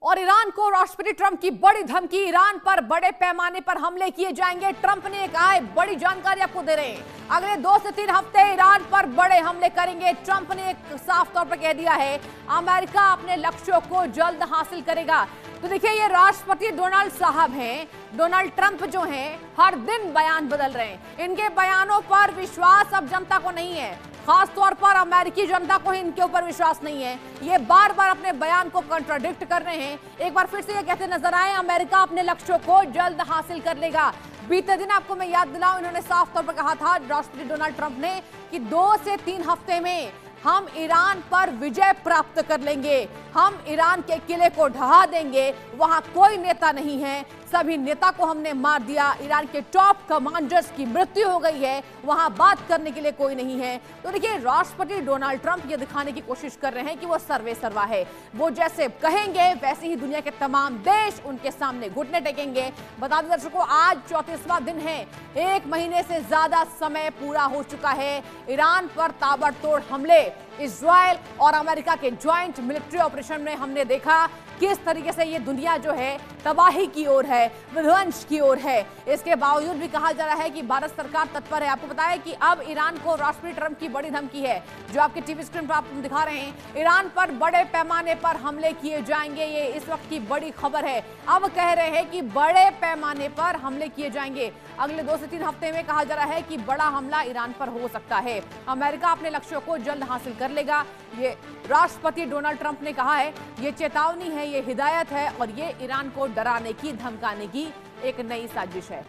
और ईरान को राष्ट्रपति ट्रंप की बड़ी धमकी, ईरान पर बड़े पैमाने पर हमले किए जाएंगे। ट्रंप ने कहा है, बड़ी जानकारी आपको दे रहे हैं, अगले 2 से 3 हफ्ते ईरान पर बड़े हमले करेंगे। ट्रंप ने एक साफ तौर पर कह दिया है, अमेरिका अपने लक्ष्यों को जल्द हासिल करेगा। तो देखिए, ये राष्ट्रपति डोनाल्ड साहब हैं, डोनाल्ड ट्रंप जो हैं, हर दिन बयान बदल रहे हैं। इनके बयानों पर विश्वास अब जनता को नहीं है, खास तौर पर अमेरिकी जनता को इनके ऊपर विश्वास नहीं है। ये बार बार अपने बयान को कंट्राडिक्ट कर रहे हैं। एक बार फिर से ये कहते नजर आए, अमेरिका अपने लक्ष्यों को जल्द हासिल कर लेगा। बीते दिन आपको मैं याद दिलाऊं, इन्होंने साफ तौर पर कहा था राष्ट्रपति डोनाल्ड ट्रंप ने कि 2 से 3 हफ्ते में हम ईरान पर विजय प्राप्त कर लेंगे, हम ईरान के किले को ढहा देंगे, वहां कोई नेता नहीं है, सभी नेता को हमने मार दिया, ईरान के टॉप कमांडर्स की मृत्यु हो गई है, वहां बात करने के लिए कोई नहीं है। तो देखिए, राष्ट्रपति डोनाल्ड ट्रंप ये दिखाने की कोशिश कर रहे हैं कि वो सर्वे सर्वा है, वो जैसे कहेंगे वैसे ही दुनिया के तमाम देश उनके सामने घुटने टेकेंगे। बता दें दर्शकों, आज 34वां दिन है, 1 महीने से ज्यादा समय पूरा हो चुका है। ईरान पर ताबड़तोड़ हमले, इजराइल और अमेरिका के ज्वाइंट मिलिट्री ऑपरेशन में हमने देखा किस तरीके से ये दुनिया जो है तबाही की ओर है, विध्वंस की ओर है। इसके बावजूद भी कहा जा रहा है कि भारत सरकार तत्पर है। आपको बताया कि अब ईरान को राष्ट्रपति ट्रंप की बड़ी धमकी है, जो आपके टीवी स्क्रीन पर आप दिखा रहे हैं। ईरान पर बड़े पैमाने पर हमले किए जाएंगे, ये इस वक्त की बड़ी खबर है। अब कह रहे हैं कि बड़े पैमाने पर हमले किए जाएंगे। अगले 2 से 3 हफ्ते में कहा जा रहा है कि बड़ा हमला ईरान पर हो सकता है। अमेरिका अपने लक्ष्यों को जल्द हासिल कर लेगा, ये राष्ट्रपति डोनाल्ड ट्रंप ने कहा है। ये चेतावनी है, ये हिदायत है और ये ईरान को डराने की, धमकाने की एक नई साजिश है।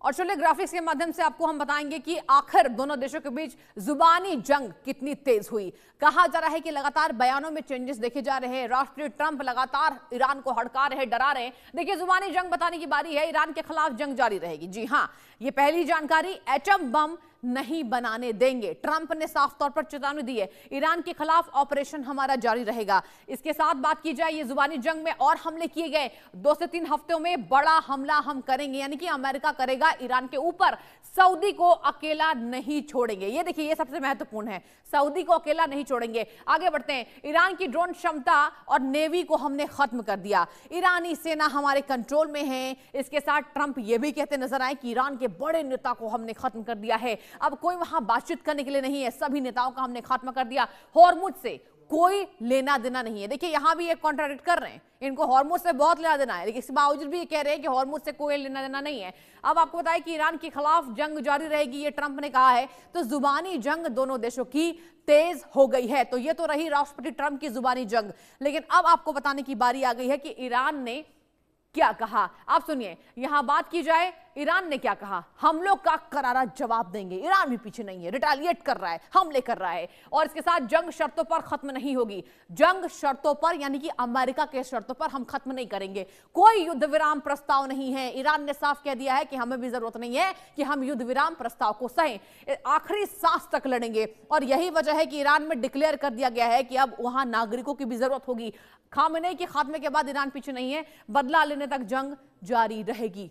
और चलिए, ग्राफिक्स के माध्यम से आपको हम बताएंगे कि आखिर दोनों देशों के बीच जुबानी जंग कितनी तेज हुई। कहा जा रहा है कि लगातार बयानों में चेंजेस देखे जा रहे हैं, राष्ट्रपति ट्रंप लगातार ईरान को हड़का रहे, डरा रहे हैं। देखिए, जुबानी जंग बताने की बारी है, ईरान के खिलाफ जंग जारी रहेगी। जी हां, ये पहली जानकारी, एटम बम नहीं बनाने देंगे। ट्रंप ने साफ तौर पर चेतावनी दी है, ईरान के खिलाफ ऑपरेशन हमारा जारी रहेगा। इसके साथ बात की जाए, ये जुबानी जंग में और हमले किए गए, 2 से 3 हफ्तों में बड़ा हमला हम करेंगे, यानी कि अमेरिका करेगा ईरान के ऊपर। सऊदी को अकेला नहीं छोड़ेंगे, ये देखिए, ये सबसे महत्वपूर्ण है, सऊदी को अकेला नहीं छोड़ेंगे। आगे बढ़ते हैं, ईरान की ड्रोन क्षमता और नेवी को हमने खत्म कर दिया, ईरानी सेना हमारे कंट्रोल में है। इसके साथ ट्रंप ये भी कहते नजर आए कि ईरान के बड़े नेता को हमने खत्म कर दिया है, अब कोई वहां बातचीत करने के लिए नहीं है, सभी नेताओं का हमने खात्मा कर दिया, हॉर्मुज से कोई लेना देना नहीं है। देखिए, यहां भी ये कॉन्ट्राडिक्ट कर रहे हैं, इनको हॉर्मुज से बहुत लेना देना है, लेकिन इसके बावजूद भी ये कह रहे हैं कि हॉर्मुज से कोई लेना देना नहीं है। अब आपको बताया कि ईरान के खिलाफ जंग जारी रहेगी, ये ट्रंप ने कहा है। तो जुबानी जंग दोनों देशों की तेज हो गई है। तो ये तो रही राष्ट्रपति ट्रंप की जुबानी जंग, लेकिन अब आपको बताने की बारी आ गई है कि ईरान ने क्या कहा। आप सुनिए, यहां बात की जाए, ईरान ने क्या कहा, हम लोग का करारा जवाब देंगे। ईरान भी पीछे नहीं है, रिटेलिएट कर रहा है, हमले कर रहा है। और इसके साथ जंग शर्तों पर खत्म नहीं होगी, जंग शर्तों पर, यानी कि अमेरिका के शर्तों पर हम खत्म नहीं करेंगे। कोई युद्ध विराम प्रस्ताव नहीं है। ईरान ने साफ कह दिया है कि हमें भी जरूरत नहीं है कि हम युद्ध विराम प्रस्ताव को सहें, आखिरी सांस तक लड़ेंगे। और यही वजह है कि ईरान में डिक्लेयर कर दिया गया है कि अब वहां नागरिकों की भी जरूरत होगी। खामेनेई के खात्मे के बाद ईरान पीछे नहीं है, बदला लेने तक जंग जारी रहेगी।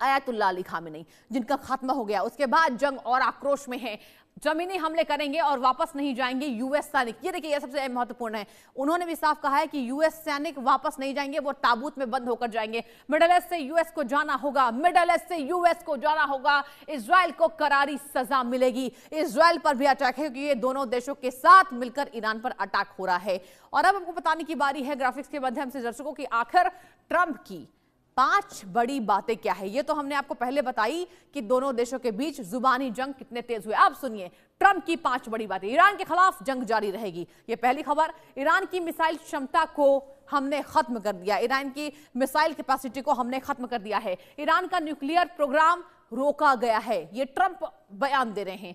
आयतुल्लाह अली खामेनेई, जिनका खात्मा हो गया, उसके बाद जंग और आक्रोश में है। जमीनी हमले करेंगे और वापस नहीं जाएंगे यूएस सैनिक, ये देखिए, ये सबसे महत्वपूर्ण है। उन्होंने भी साफ कहा है कि यूएस सैनिक वापस नहीं जाएंगे, वो ताबूत में बंद होकर जाएंगे। मिडिल ईस्ट से यूएस को जाना होगा, मिडिल ईस्ट से यूएस को जाना होगा। इजराइल को करारी सजा मिलेगी। इजराइल पर भी अटैक है, क्योंकि ये दोनों देशों के साथ मिलकर ईरान पर अटैक हो रहा है। और अब आपको बताने की बारी है ग्राफिक्स के माध्यम से दर्शकों की आखिर ट्रंप की 5 बड़ी बातें क्या है। ये तो हमने आपको पहले बताई कि दोनों देशों के बीच जुबानी जंग कितने तेज हुए। अब सुनिए ट्रंप की 5 बड़ी बातें। ईरान के खिलाफ जंग जारी रहेगी, ये पहली खबर। ईरान की मिसाइल क्षमता को हमने खत्म कर दिया, ईरान की मिसाइल कैपेसिटी को हमने खत्म कर दिया है। ईरान का न्यूक्लियर प्रोग्राम रोका गया है, ये ट्रंप बयान दे रहे हैं।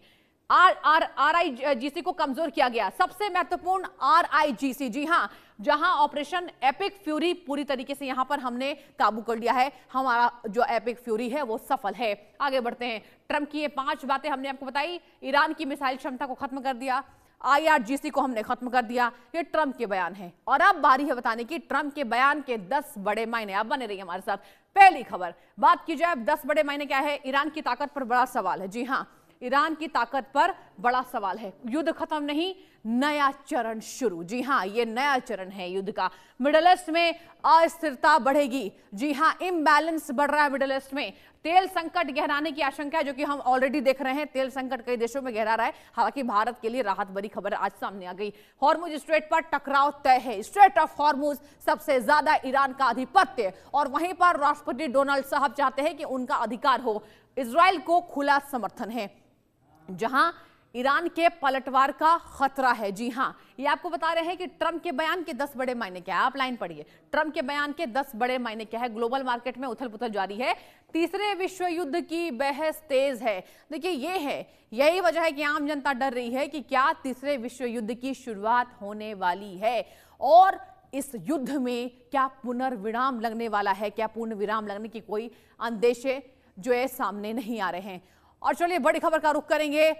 RIGC को कमजोर किया गया, सबसे महत्वपूर्ण RIGC, जी हां, जहां ऑपरेशन एपिक फ्यूरी पूरी तरीके से यहां पर हमने काबू कर लिया है। हमारा जो एपिक फ्यूरी है वो सफल है। आगे बढ़ते हैं, ट्रंप की ये 5 बातें हमने आपको बताई। ईरान की मिसाइल क्षमता को खत्म कर दिया, IRGC को हमने खत्म कर दिया। ये ट्रंप के बयान है और अब बारी है बताने की ट्रंप के बयान के 10 बड़े मायने। अब बने रहिए हमारे साथ। पहली खबर बात की जाए 10 बड़े मायने क्या है। ईरान की ताकत पर बड़ा सवाल है। जी हां, ईरान की ताकत पर बड़ा सवाल है। युद्ध खत्म नहीं, नया चरण शुरू। जी हां, ये नया चरण है युद्ध का। मिडिल ईस्ट में अस्थिरता बढ़ेगी। जी हां, इम्बैलेंस बढ़ रहा है मिडिल ईस्ट में। तेल संकट गहराने की आशंका है, जो कि हम ऑलरेडी देख रहे हैं। तेल संकट कई देशों में गहरा रहा है। हालांकि भारत के लिए राहत भरी खबर आज सामने आ गई। हॉर्मुज स्ट्रेट पर टकराव तय है। स्ट्रेट ऑफ हॉर्मुज सबसे ज्यादा ईरान का आधिपत्य, और वहीं पर राष्ट्रपति डोनाल्ड साहब चाहते हैं कि उनका अधिकार हो। इजराइल को खुला समर्थन है, जहां ईरान के पलटवार का खतरा है। जी हां, ये आपको बता रहे हैं कि ट्रंप के बयान के 10 बड़े मायने क्या है। आप लाइन पढ़िए, ट्रंप के बयान के 10 बड़े मायने क्या है। ग्लोबल मार्केट में उथल पुथल जारी है। तीसरे विश्व युद्ध की बहस तेज है। देखिए, यही वजह है कि आम जनता डर रही है कि क्या तीसरे विश्व युद्ध की शुरुआत होने वाली है, और इस युद्ध में क्या पुनर्विराम लगने वाला है, क्या पूर्ण विराम लगने की कोई अंदेशे जो है सामने नहीं आ रहे हैं। और चलिए बड़ी खबर का रुख करेंगे।